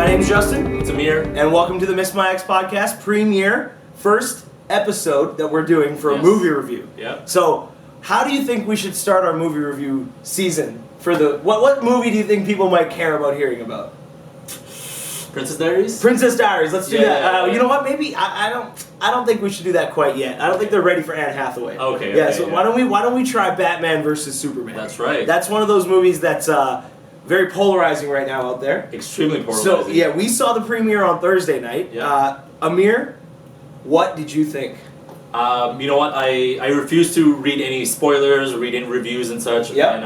name's Justin. It's Amir. And welcome to the Miss My Ex podcast premiere, first episode that we're doing for a movie review. Yeah. So, how do you think we should start our movie review season? For the what movie do you think people might care about hearing about? Princess Diaries? Princess Diaries. Let's do that. Yeah. You know what? Maybe I don't think we should do that quite yet. I don't think they're ready for Anne Hathaway. Okay. So why don't we try Batman versus Superman? That's right. That's one of those movies that's very polarizing right now out there. Extremely polarizing. So yeah, we saw the premiere on Thursday night. Yeah. Amir, what did you think? You know what? I refuse to read any spoilers, read any reviews and such. Yep. And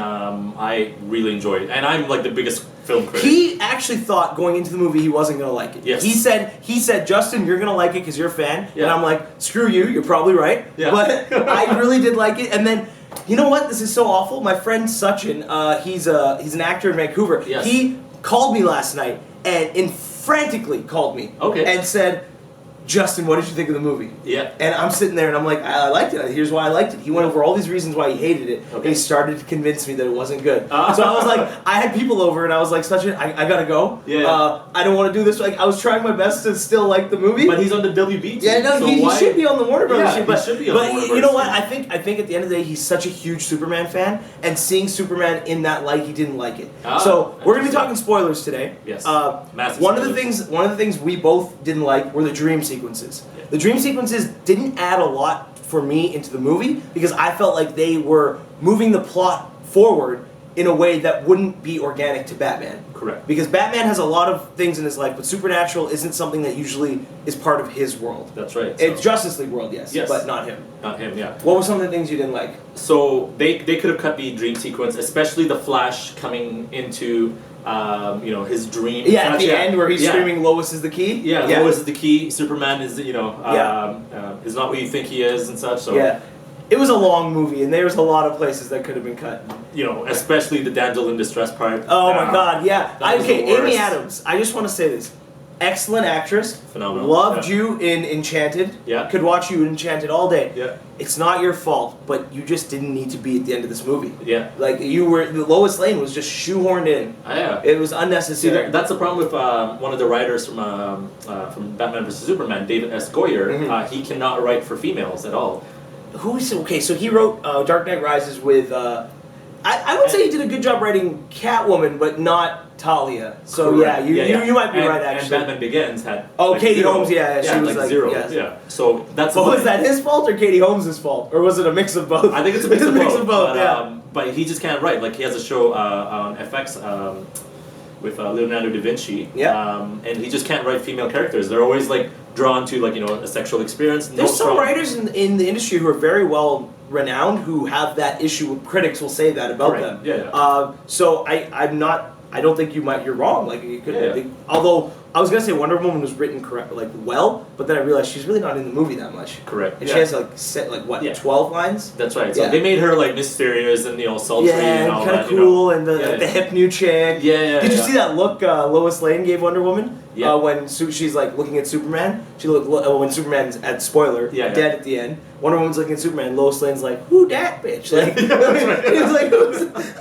I really enjoyed it. And I'm like the biggest film critic. He actually thought going into the movie he wasn't going to like it. Yes. He said, Justin, you're going to like it because you're a fan. Yeah. And I'm like, screw you, you're probably right. Yeah. But I really did like it. And then, you know what? This is so awful. My friend Sachin, he's an actor in Vancouver. Yes. He called me last night and frantically called me. Okay. And said, Justin, what did you think of the movie? Yeah. And I'm sitting there and I'm like, I liked it. Here's why I liked it. He went over all these reasons why he hated it. Okay. And he started to convince me that it wasn't good. So I was like, I had people over and I was like, Sachin, I gotta go. Yeah. I don't want to do this. Like, I was trying my best to still like the movie. But he's on the WB team. Yeah, no, so he should be on the Warner Brothers Yeah, team. But, he should be on the Warner you know Brothers what? team. I think at the end of the day, he's such a huge Superman fan. And seeing Superman in that light, he didn't like it. So we're going to be talking spoilers today. Yes. One Massive of the things we both didn't like were the dream sequences. Yeah. The dream sequences didn't add a lot for me into the movie because I felt like they were moving the plot forward in a way that wouldn't be organic to Batman. Correct. Because Batman has a lot of things in his life, but supernatural isn't something that usually is part of his world. That's right. It's Justice League world, yes, Yes. but not him. Not him, yeah. What were some of the things you didn't like? So they could have cut the dream sequence, especially the Flash coming into his dream. Yeah, at the end where he's screaming, "Lois is the key." Yeah, Lois is the key. Superman is is not what you think he is and such. So yeah, it was a long movie, and there was a lot of places that could have been cut. Especially the damsel in distress part. Oh my God, yeah. That was Okay, the worst. Amy Adams. I just want to say this. Excellent actress. Phenomenal. Loved Yeah. you in Enchanted. Yeah. Could watch you in Enchanted all day. Yeah. It's not your fault, but you just didn't need to be at the end of this movie. Yeah. Like the Lois Lane was just shoehorned in. Yeah. It was See, unnecessary. that's the problem with one of the writers from Batman vs Superman, David S. Goyer. Mhm. He cannot write for females at all. Who is it? Okay, so he wrote Dark Knight Rises with. I would say he did a good job writing Catwoman, but not Talia. So Correct. you might be and, right actually. And Batman Begins had. Katie zero. Holmes, yeah, she was like zero. yes. Yeah. So that's. But was that his fault or Katie Holmes' fault, or was it a mix of both? I think it's a mix of both. But, yeah. But he just can't write. Like he has a show on FX with Leonardo da Vinci. Yeah. And he just can't write female characters. They're always like drawn to a sexual experience. There's some writers in the industry who are very well renowned who have that issue. Critics will say that about them. Yeah. So I don't think you're wrong. Like you could. Yeah. Although I was gonna say Wonder Woman was written well, but then I realized she's really not in the movie that much. Correct. And she has 12 lines. That's right. So Yeah. they made her like mysterious and sultry and all kind that. of cool, and the hip new chick. Yeah. Did you see that look Lois Lane gave Wonder Woman? Yeah. When she's like looking at Superman, when Superman's at dead at the end. Wonder Woman's looking at Superman. Lois Lane's like, "Who dat bitch?"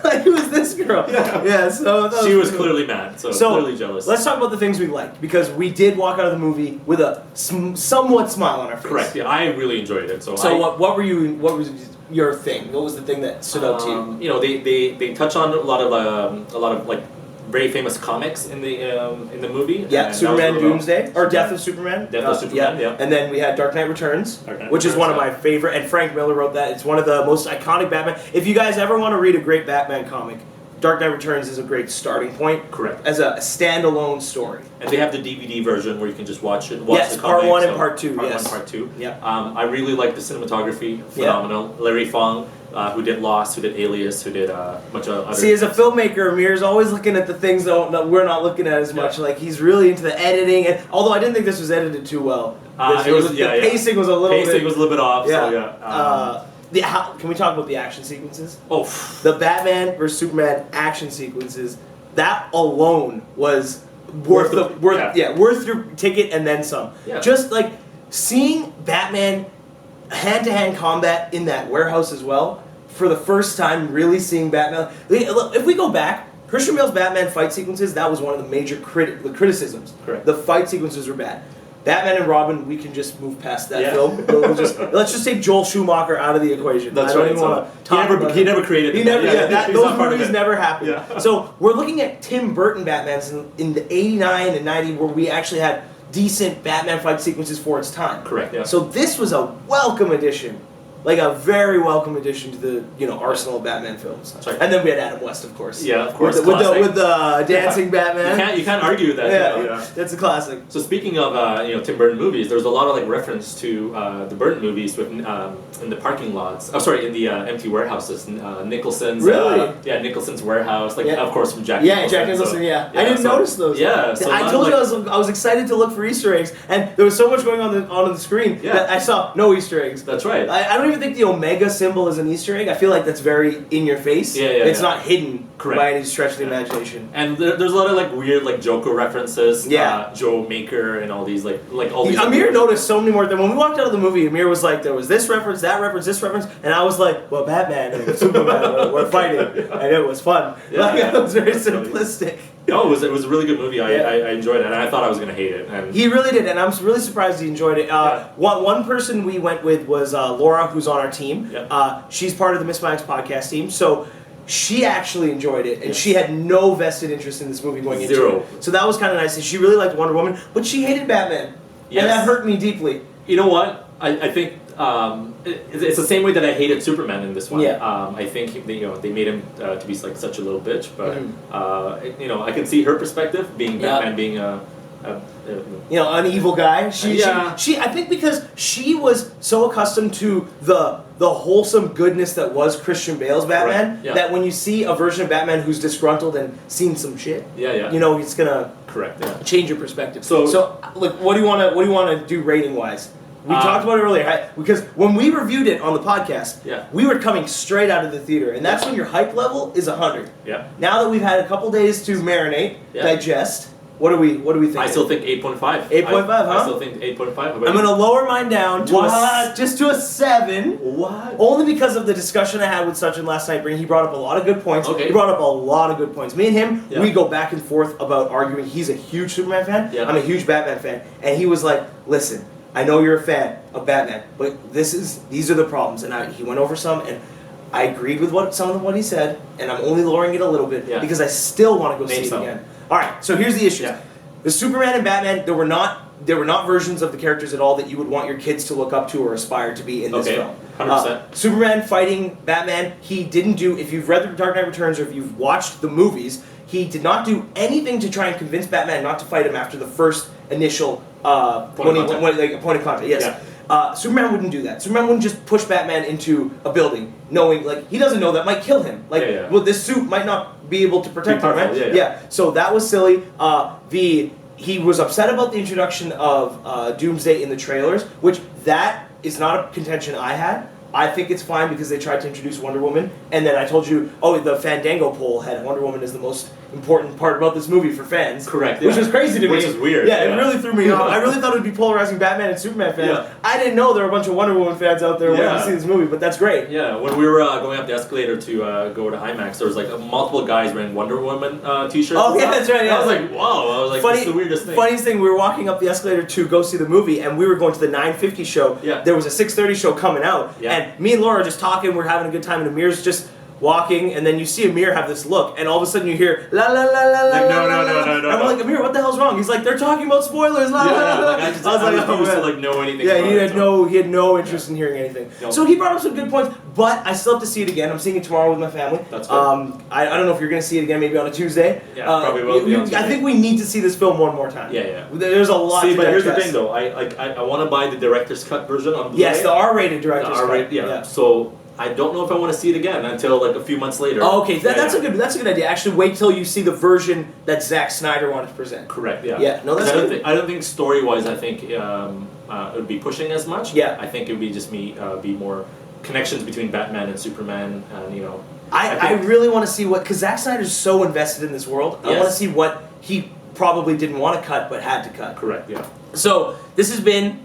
Like, who's this girl? Yeah. So she was clearly mad. So clearly jealous. Let's talk about the things we liked because we did walk out of the movie with a somewhat smile on our face. Correct. Yeah, I really enjoyed it. So what was your thing? What was the thing that stood out to you? They touch on a lot of like very famous comics in the movie. Yeah, and Superman really Doomsday or Death of Superman. Death of Superman. Yeah. And then we had Dark Knight Returns, which is one of my favorite. And Frank Miller wrote that. It's one of the most iconic Batman. If you guys ever want to read a great Batman comic, Dark Knight Returns is a great starting point. Correct. As a standalone story. And they have the DVD version where you can just watch it. Yes, the part comic, 1 and part 2. Part yes. 1, part 2. Yeah. I really like the cinematography. Phenomenal. Yeah. Larry Fong, who did Lost, who did Alias, who did a bunch of other. See, as a filmmaker, Amir's always looking at the things that we're not looking at as much. Like he's really into the editing, and although I didn't think this was edited too well, the pacing was a little bit off. Yeah. So yeah. Can we talk about the action sequences? Oh, the Batman vs Superman action sequences. That alone was worth your ticket and then some. Yeah. Just like seeing Batman hand-to-hand combat in that warehouse as well. For the first time, really seeing Batman. If we go back, Christian Bale's Batman fight sequences, that was one of the major criticisms. Correct. The fight sequences were bad. Batman and Robin, we can just move past that film. Let's just take Joel Schumacher out of the equation. That's I don't right. even want to talk about he never created. He never. Those movies never happened. Yeah. So we're looking at Tim Burton Batmans in the '89 and '90, where we actually had decent Batman fight sequences for its time. Correct. Yeah. So this was a welcome addition. Like a very welcome addition to the arsenal of Batman films. That's right. And then we had Adam West, of course. Yeah, of course. With the dancing Batman. You can't argue with that. Yeah, that's a classic. So speaking of Tim Burton movies, there's a lot of reference to the Burton movies with in the parking lots. Oh, sorry, in the empty warehouses. Nicholson's. Really? Nicholson's warehouse. Of course from Jack. Yeah, Jack Nicholson. So, I didn't notice those. Yeah. So I told you I was excited to look for Easter eggs, and there was so much going on the screen that I saw no Easter eggs. That's right. I don't even think the Omega symbol is an Easter egg. I feel like that's very in your face. It's not hidden by any stretch of the imagination. And there's a lot of weird Joker references. Yeah. Joe Maker and all these all these. Amir noticed so many more things. When we walked out of the movie, Amir was like, there was this reference, that reference, this reference, and I was like, well, Batman and Superman were fighting, and it was fun. It was very simplistic. No, it was a really good movie. I enjoyed it, and I thought I was going to hate it. And he really did, and I'm really surprised he enjoyed it. One person we went with was Laura, who's on our team. She's part of the Miss My Ex podcast team, so she actually enjoyed it, and she had no vested interest in this movie going into it. So that was kind of nice. She really liked Wonder Woman, but she hated Batman, and that hurt me deeply. You know what? I think it's the same way that I hated Superman in this one. I think they made him to be such a little bitch, but I can see her perspective being Batman being an evil guy. She I think because she was so accustomed to the wholesome goodness that was Christian Bale's Batman that when you see a version of Batman who's disgruntled and seen some shit, it's gonna change your perspective. So look, what do you want to do rating wise? We talked about it earlier, because when we reviewed it on the podcast, we were coming straight out of the theater, and that's when your hype level is 100. Yeah. Now that we've had a couple days to marinate, digest, what do we think? I still think 8.5. 8.5, huh? I still think 8.5. I'm going to lower mine down to just to a 7. What? Only because of the discussion I had with Sachin last night. He brought up a lot of good points. Okay. He brought up a lot of good points. Me and him, we go back and forth about arguing. He's a huge Superman fan. Yeah. I'm a huge Batman fan. And he was like, listen, I know you're a fan of Batman, but these are the problems. And he went over some, and I agreed with some of what he said, and I'm only lowering it a little bit because I still want to go see it again. All right, so here's the issue. Yeah. The Superman and Batman, there were not versions of the characters at all that you would want your kids to look up to or aspire to be in this film. 100%. Superman fighting Batman, he didn't do, if you've read The Dark Knight Returns or if you've watched the movies, he did not do anything to try and convince Batman not to fight him after the first initial point of contact. Yes. Yeah. Superman wouldn't do that. Superman wouldn't just push Batman into a building, knowing he doesn't know that might kill him. Well, this suit might not be able to protect him, right? Yeah. So that was silly. He was upset about the introduction of Doomsday in the trailers, which that is not a contention I had. I think it's fine because they tried to introduce Wonder Woman, and then I told you, the Fandango poll had Wonder Woman as the most important part about this movie for fans. Correct. Which was crazy to me. Which is weird. Yeah, it really threw me off. I really thought it would be polarizing Batman and Superman fans. Yeah. I didn't know there were a bunch of Wonder Woman fans out there waiting to see this movie, but that's great. Yeah, when we were going up the escalator to go to IMAX, there was multiple guys wearing Wonder Woman t-shirts. Oh yeah, that's right. Yeah. I was like, wow. I was like, this is the weirdest thing. Funniest thing, we were walking up the escalator to go see the movie, and we were going to the 9:50 show. Yeah. There was a 6:30 show coming out, and me and Laura are just talking. We're having a good time, and Amir's just walking, and then you see Amir have this look, and all of a sudden you hear la la la la la. No. I'm like, Amir, what the hell's wrong? He's like, they're talking about spoilers. La la la la. I was like, to know anything. Yeah, he had no interest in hearing anything. Nope. So he brought up some good points, but I still have to see it again. I'm seeing it tomorrow with my family. That's good. I don't know if you're gonna see it again, maybe on a Tuesday. Yeah, probably will be on Tuesday. I think we need to see this film one more time. Yeah. There's a lot. See, but here's the thing, though. I want to buy the director's cut version on Blu-ray. Yes, the R-rated director's cut. Yeah. So I don't know if I want to see it again until a few months later. Oh, okay, that's a good idea. Actually, wait till you see the version that Zack Snyder wanted to present. Correct. Yeah. Yeah. No, that's good. I don't think story-wise, I think it would be pushing as much. Yeah. I think it would be just be more connections between Batman and Superman, and I really want to see because Zack Snyder's so invested in this world. I want to see what he probably didn't want to cut but had to cut. Correct. Yeah. So this has been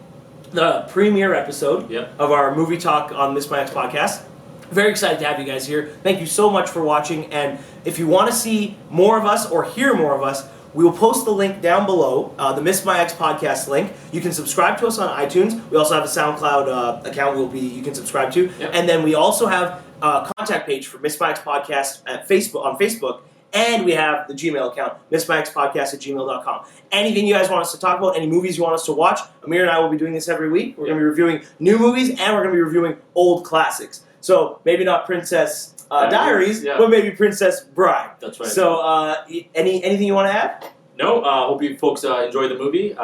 the premiere episode of our movie talk on Miss My Ex podcast. Very excited to have you guys here. Thank you so much for watching. And if you want to see more of us or hear more of us, we will post the link down below, the Miss My Ex podcast link. You can subscribe to us on iTunes. We also have a SoundCloud account you can subscribe to. Yep. And then we also have a contact page for Miss My Ex podcast on Facebook. And we have the Gmail account, missmyexpodcast@gmail.com. Anything you guys want us to talk about, any movies you want us to watch, Amir and I will be doing this every week. We're going to be reviewing new movies, and we're going to be reviewing old classics. So maybe not Princess Diaries, but maybe Princess Bride. That's right. So anything you want to add? No, hope you folks enjoy the movie.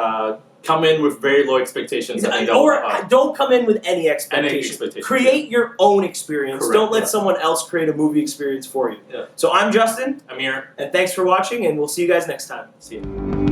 Come in with very low expectations. Don't come in with any expectations. Create your own experience. Correct, Don't let someone else create a movie experience for you. Yeah. So I'm Justin. Amir. And thanks for watching, and we'll see you guys next time. See you.